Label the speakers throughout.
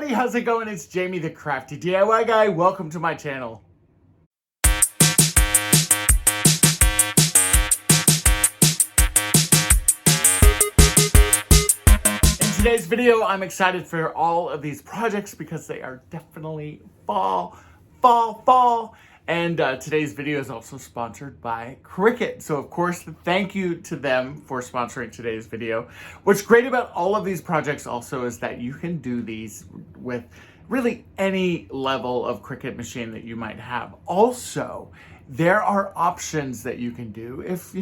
Speaker 1: everybody, how's it going? It's Jamie the Crafty DIY Guy. Welcome to my channel. In today's video, I'm excited for all of these projects because they are definitely fall. And today's video is also sponsored by Cricut. So of course, thank you to them for sponsoring today's video. What's great about all of these projects also is that you can do these with really any level of Cricut machine that you might have. Also, there are options that you can do if,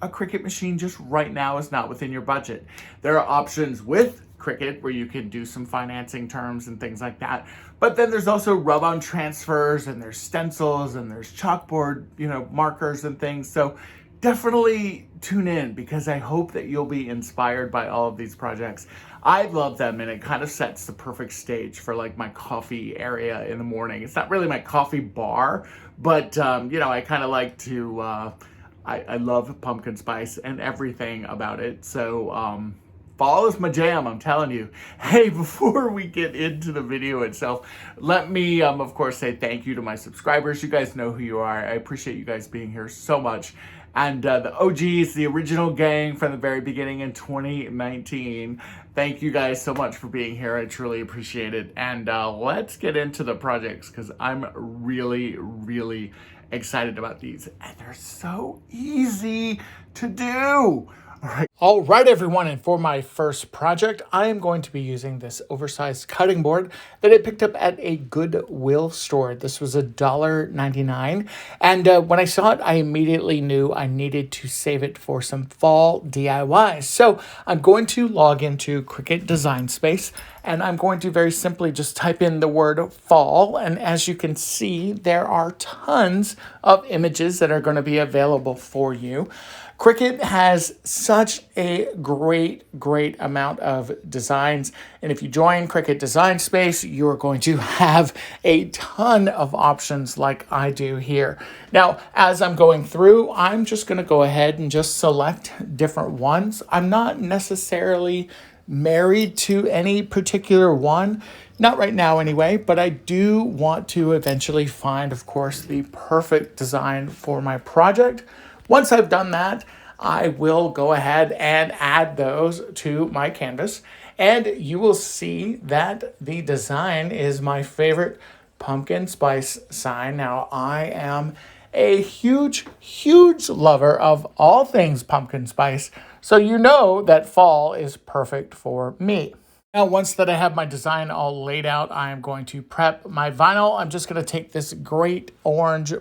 Speaker 1: a Cricut machine just right now is not within your budget. There are options with Cricut where you can do some financing terms and things like that. But then there's also rub-on transfers, and there's stencils, and there's chalkboard, markers and things. So definitely tune in because I hope that you'll be inspired by all of these projects. I love them, and it kind of sets the perfect stage for like my coffee area in the morning. It's not really my coffee bar, but I kind of like to, I love pumpkin spice and everything about it. So fall is my jam, I'm telling you. Hey, before we get into the video itself, let me, of course, say thank you to my subscribers. You guys know who you are. I appreciate you guys being here so much. And the OGs, the original gang from the very beginning in 2019. Thank you guys so much for being here. I truly appreciate it. And let's get into the projects because I'm really excited about these. And they're so easy to do. All right, everyone, and for my first project, I am going to be using this oversized cutting board that I picked up at a Goodwill store. This was $1.99, and when I saw it, I immediately knew I needed to save it for some fall DIYs. So I'm going to log into Cricut Design Space, and I'm going to very simply just type in the word fall, and as you can see, there are tons of images that are going to be available for you. Cricut has such a great amount of designs. And if you join Cricut Design Space, you're going to have a ton of options like I do here. Now, as I'm going through, I'm just going to go ahead and just select different ones. I'm not necessarily married to any particular one. Not right now anyway, but I do want to eventually find, of course, the perfect design for my project. Once I've done that, I will go ahead and add those to my canvas, and you will see that the design is my favorite pumpkin spice sign. Now, I am a huge lover of all things pumpkin spice, so you know that fall is perfect for me. Now, once that I have my design all laid out, I am going to prep my vinyl. I'm just going to take this bright orange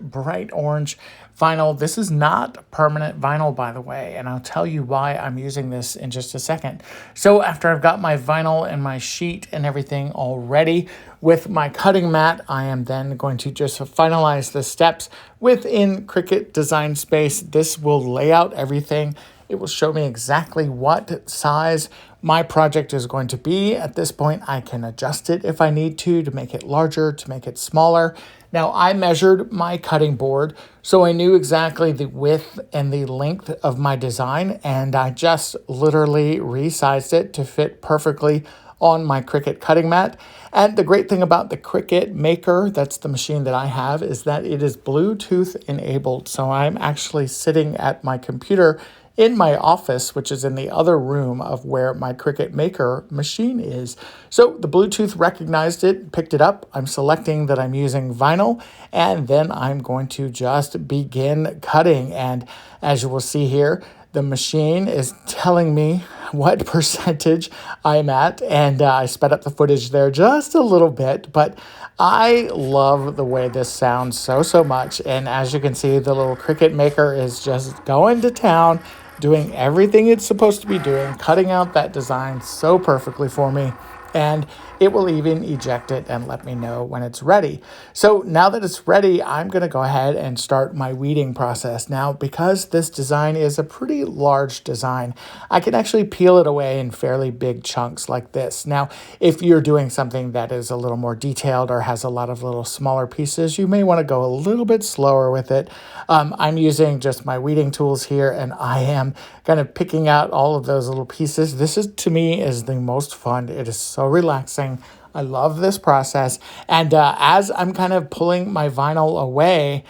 Speaker 1: vinyl. This is not permanent vinyl, by the way, and I'll tell you why I'm using this in just a second. So after I've got my vinyl and my sheet and everything all ready with my cutting mat, I am then going to just finalize the steps within Cricut Design Space. This will lay out everything. It will show me exactly what size my project is going to be. At this point, I can adjust it if I need to make it larger, to make it smaller. Now, I measured my cutting board, so I knew exactly the width and the length of my design, and I just literally resized it to fit perfectly on my Cricut cutting mat. And the great thing about the Cricut Maker, that's the machine that I have, is that it is Bluetooth enabled. So I'm actually sitting at my computer in my office, which is in the other room of where my Cricut Maker machine is. So the Bluetooth recognized it, picked it up. I'm selecting that I'm using vinyl, and then I'm going to just begin cutting. And as you will see here, the machine is telling me what percentage I'm at, and I sped up the footage there just a little bit, but I love the way this sounds so much. And as you can see, the little Cricut Maker is just going to town, doing everything it's supposed to be doing, cutting out that design so perfectly for me. And it will even eject it and let me know when it's ready. So now that it's ready, I'm going to go ahead and start my weeding process. Now, because this design is a pretty large design, I can actually peel it away in fairly big chunks like this. Now, if you're doing something that is a little more detailed or has a lot of little smaller pieces, you may want to go a little bit slower with it. I'm using just my weeding tools here, and I am kind of picking out all of those little pieces. This is, to me, is the most fun. It is so relaxing. I love this process. And as I'm kind of pulling my vinyl away,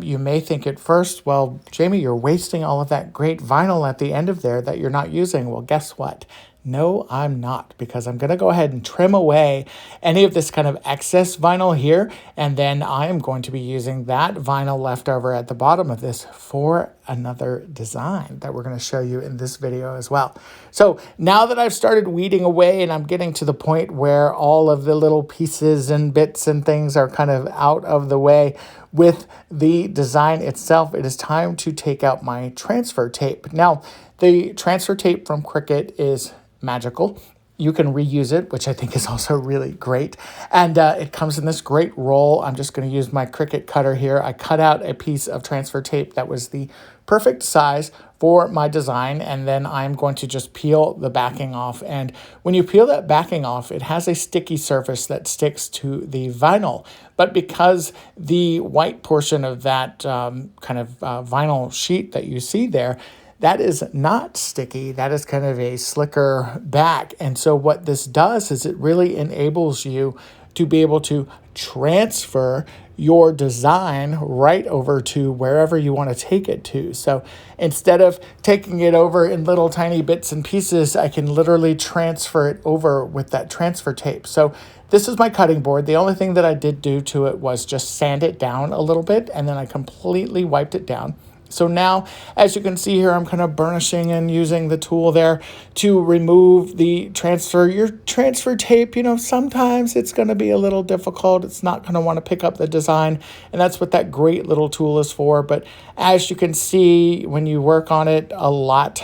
Speaker 1: you may think at first, well, Jamie, you're wasting all of that great vinyl at the end of there that you're not using. Well, guess what? No, I'm not, because I'm going to go ahead and trim away any of this kind of excess vinyl here, and then I am going to be using that vinyl left over at the bottom of this for another design that we're going to show you in this video as well. So now that I've started weeding away and I'm getting to the point where all of the little pieces and bits and things are kind of out of the way with the design itself, it is time to take out my transfer tape. Now, the transfer tape from Cricut is magical. You can reuse it, which I think is also really great. And it comes in this great roll. I'm just going to use my Cricut cutter here. I cut out a piece of transfer tape that was the perfect size for my design, and then I'm going to just peel the backing off. And when you peel that backing off, it has a sticky surface that sticks to the vinyl. But because the white portion of that kind of vinyl sheet that you see there, that is not sticky. That is kind of a slicker back. And so what this does is it really enables you to be able to transfer your design right over to wherever you want to take it to. So instead of taking it over in little tiny bits and pieces, I can literally transfer it over with that transfer tape. So this is my cutting board. The only thing that I did do to it was just sand it down a little bit, and then I completely wiped it down. So now, as you can see here, I'm kind of burnishing and using the tool there to remove the transfer. Your transfer tape, you know, sometimes it's going to be a little difficult. It's not going to want to pick up the design, and that's what that great little tool is for. But as you can see, when you work on it a lot,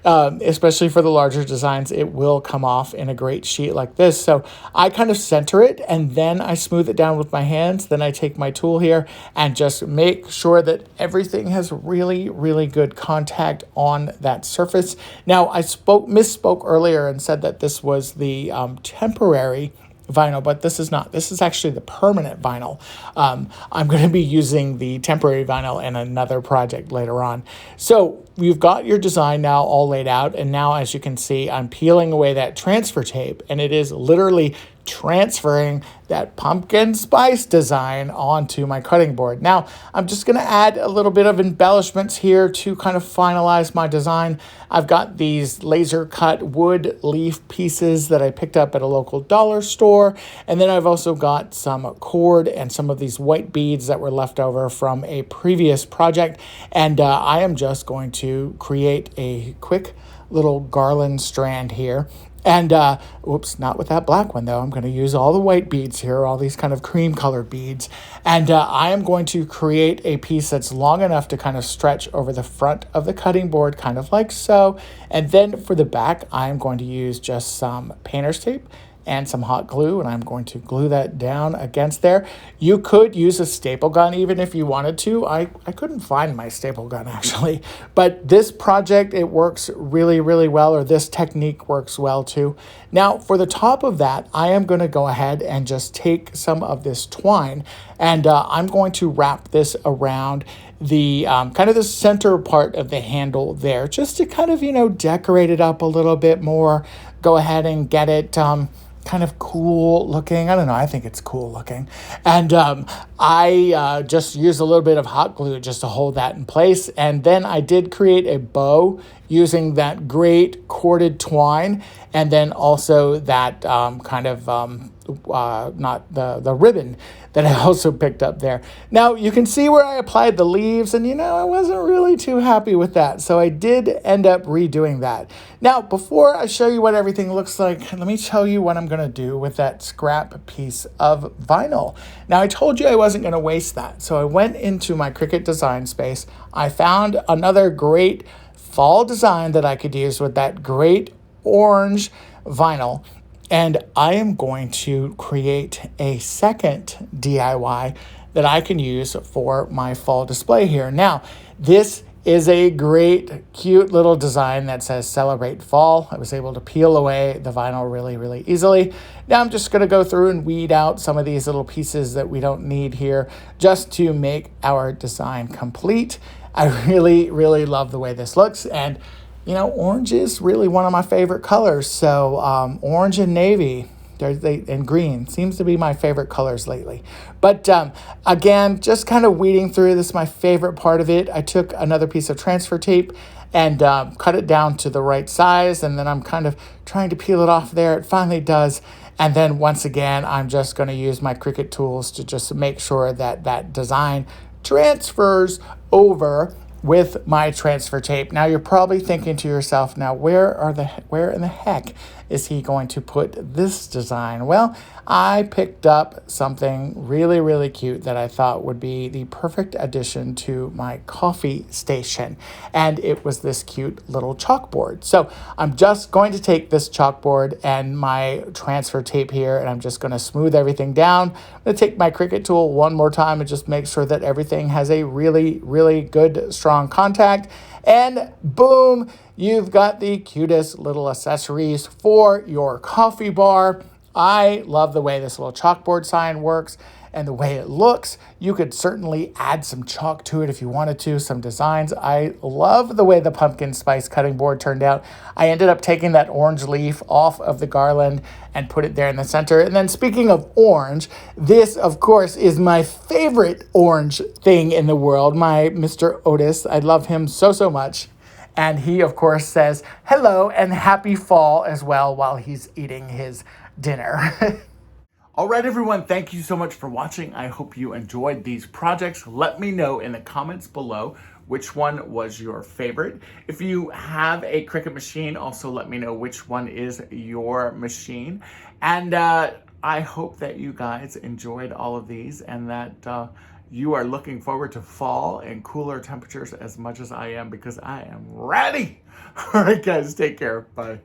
Speaker 1: especially for the larger designs, it will come off in a great sheet like this. So I kind of center it, and then I smooth it down with my hands. Then I take my tool here and just make sure that everything has really, really good contact on that surface. Now, I misspoke earlier and said that this was the temporary vinyl, but this is not. This is actually the permanent vinyl. I'm going to be using the temporary vinyl in another project later on. So you've got your design now all laid out, and now, as you can see, I'm peeling away that transfer tape, and it is literally transferring that pumpkin spice design onto my cutting board. Now, I'm just going to add a little bit of embellishments here to kind of finalize my design. I've got these laser cut wood leaf pieces that I picked up at a local dollar store. And then I've also got some cord and some of these white beads that were left over from a previous project. And I am just going to create a quick little garland strand here. And, oops, not with that black one, though. I'm going to use all the white beads here, all these kind of cream colored beads. And I am going to create a piece that's long enough to kind of stretch over the front of the cutting board, kind of like so. And then for the back, I'm going to use just some painter's tape and some hot glue, and I'm going to glue that down against there. You could use a staple gun even if you wanted to. I couldn't find my staple gun actually, but this project, it works really, really well, or this technique works well too. Now for the top of that, I am going to go ahead and just take some of this twine, and I'm going to wrap this around the kind of the center part of the handle there, just to kind of, you know, decorate it up a little bit more. Go ahead and get it kind of cool looking. I don't know. I think it's cool looking. And I just used a little bit of hot glue just to hold that in place. And then I did create a bow using that great corded twine. And then also that kind of, not the ribbon that I also picked up there. Now you can see where I applied the leaves, and you know, I wasn't really too happy with that. So I did end up redoing that. Now, before I show you what everything looks like, let me tell you what I'm going to do with that scrap piece of vinyl. Now, I told you I wasn't going to waste that. So I went into my Cricut design space. I found another great fall design that I could use with that great orange vinyl. And I am going to create a second DIY that I can use for my fall display here. Now, this is a great, cute little design that says Celebrate Fall. I was able to peel away the vinyl really, really easily. Now I'm just going to go through and weed out some of these little pieces that we don't need here just to make our design complete. I really, really love the way this looks. And you know, orange is really one of my favorite colors. So orange and navy,
Speaker 2: And green seems to be my favorite colors lately. But again, just kind of weeding through. This is my favorite part of it. I took another piece of transfer tape and cut it down to the right size. And then I'm kind of trying to peel it off there. It finally does. And then once again, I'm just going to use my Cricut tools to just make sure that that design transfers over with my transfer tape. Now you're probably thinking to yourself, now where in the heck is he going to put this design? Well, I picked up something really, really cute that I thought would be the perfect addition to my coffee station. And it was this cute little chalkboard. So I'm just going to take this chalkboard and my transfer tape here, and I'm just going to smooth everything down. I'm going to take my Cricut tool one more time and just make sure that everything has a really, really good, strong contact. And boom, you've got the cutest little accessories for your coffee bar. I love the way this little chalkboard sign works and the way it looks. You could certainly add some chalk to it if you wanted to, some designs. I love the way the pumpkin spice cutting board turned out. I ended up taking that orange leaf off of the garland and put it there in the center. And then speaking of orange, this, of course, is my favorite orange thing in the world, my Mr. Otis. I love him so, so much. And he, of course, says hello and happy fall as well while he's eating his dinner.
Speaker 1: All right, everyone, thank you so much for watching. I hope you enjoyed these projects. Let me know in the comments below which one was your favorite. If you have a Cricut machine, also let me know which one is your machine. And I hope that you guys enjoyed all of these and that you are looking forward to fall and cooler temperatures as much as I am, because I am ready. All right, guys, take care. Bye.